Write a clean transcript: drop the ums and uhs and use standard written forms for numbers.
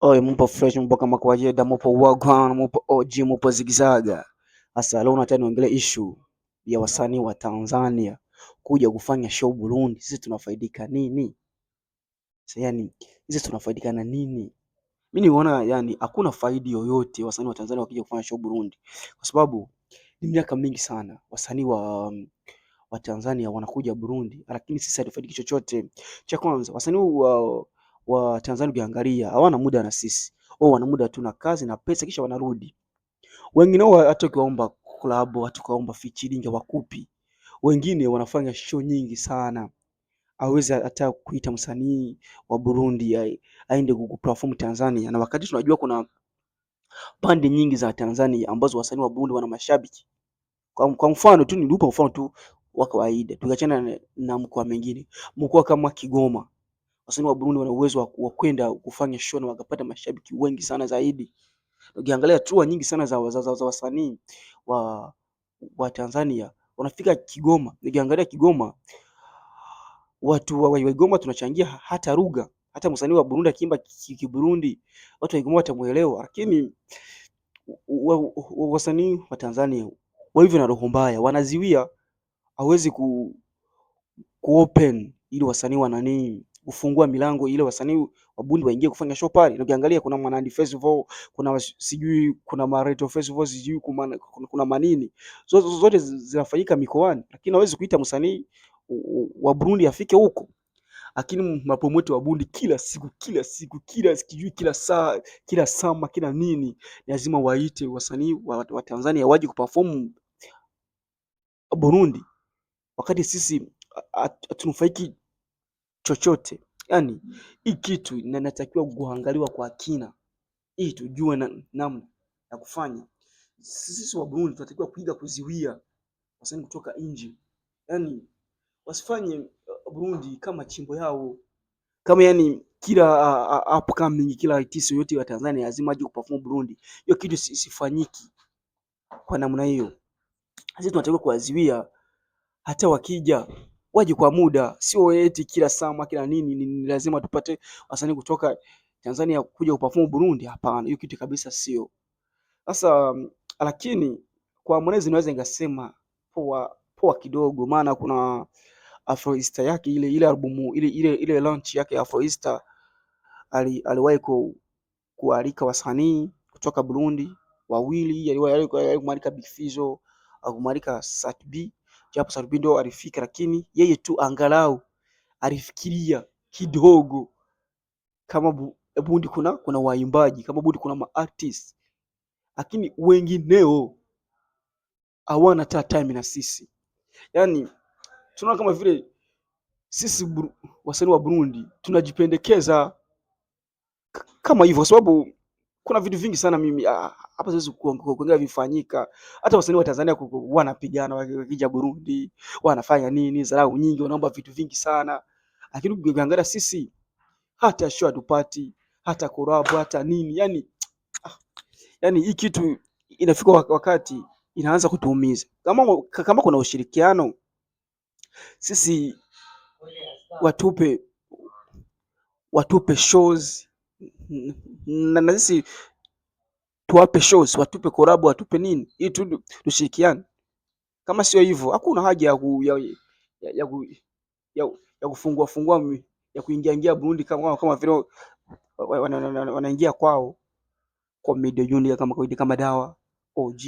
Oi, mupo fresh, mupo kama kawaida, mupo wagwan, mupo OG, mupo zigzaga. Sasa leo nataka niongelee issue ya wasanii wa Tanzania kuja kufanya show Burundi. Sisi tunafaidika nini? Sasa yani sisi tunafaidika na nini? Mimi niona yani hakuna faidi yoyote wasanii wa Tanzania wakija kufanya show Burundi. Kwa sababu ni miaka mingi sana wasanii wa Tanzania wanakuja Burundi, lakini sisi hatufaidiki chochote. Cha kwanza, wasanii wa Tanzania ukiangalia hawana muda na sisi. Wao wana muda tu na kazi na pesa kisha wanarudi. Wengine wao hata ukiwaomba collab, hata ukiwaomba featuring hawakupi. Wengine wanafanya show nyingi sana. Hawezi hata kuita msanii wa Burundi aende kuperform Tanzania, na wakati tunajua kuna pande nyingi za Tanzania ambazo wasanii wa Burundi wana mashabiki. Kwa mfano tu nikupe mfano tu wa kawaida, tukiachana na mkoa mengine, mkoa kama Kigoma, wasanii wa Burundi wana uwezo wa kwenda kufanya show na wakapata mashabiki wengi sana zaidi. Ukiangalia tour nyingi sana za wasanii wa Tanzania wanafika Kigoma. Ukiangalia Kigoma, watu wa Kigoma tunachangia hata lugha. Hata msanii wa Burundi akiimba Kiburundi, watu wa Kigoma watamuelewa, lakini wasanii wa Tanzania walivyo na roho mbaya, wanaziwia, hawezi kuopen ili wasanii wa nani kufungua milango ile wasanii wa Burundi waingie kufanya show pale. Na ukiangalia kuna Mwanandi Festival, kuna sijui kuna Mareto Festival, sijui kuna manini, zote zinafanyika mikoani, lakini hawezi kuita msanii wa Burundi afike huko. Lakini mapromoter wa Burundi kila siku kila sijui kila sama kila nini lazima waite wasanii wa Tanzania waje kuperform Burundi, wakati sisi hatunufaiki chochote. Yani hii kitu inatakiwa kuangaliwa kwa kina ili tujue namna ya kufanya. Sisi wa Burundi tunatakiwa kuiga kuziwia wasanii kutoka nje, yani wasifanye Burundi kama chimbo yao, kama yani kila upcoming kila artist yote wa Tanzania lazima aje kuperform Burundi. Hiyo kitu sifanyiki kwa namna hiyo. Sisi tunatakiwa kuwaziwia, hata wakija waje kwa muda, sio eti kila sama kila nini ni lazima tupate wasanii kutoka Tanzania kuja kuperform Burundi. Hapana, hiyo kitu kabisa sio. Sasa lakini kwa Harmonize naweza ningasema poa kidogo, maana kuna Afro Easter yake ile albumu ile launch yake Afro Easter, aliwahi kualika wasanii kutoka Burundi wawili, aliwahi kumwalika Big Fizzo, kumwalika Sat B, japo Sat B ndio alifika, lakini yeye tu angalau alifikiria kidogo kama Burundi kuna waimbaji, kama Burundi kuna artists, lakini wengineo hawana hata time na sisi. Yani tunaona kama vile sisi wasanii wa Burundi tunajipendekeza kama hivyo, kwa sababu kuna vitu vingi sana mimi hapa siwezi kuongea vifanyika. Hata wasanii wa Tanzania wanapigana wakija Burundi, wanafanya nini, dharau nyingi, wanaomba vitu vingi sana, lakini ukiangalia sisi hata show hatupati, hata collab, hata nini. Yani hii kitu inafika wakati inaanza kutuumiza. Kama kuna ushirikiano, sisi watupe shows na sisi tuwape shows, watupe collab, watupe nini ili tushirikiane. Kama sio hivyo hakuna haja ya kufungua ya kuingia Burundi kama vile wanaingia kwao kwa media union kama kawaida, kama Dawa OG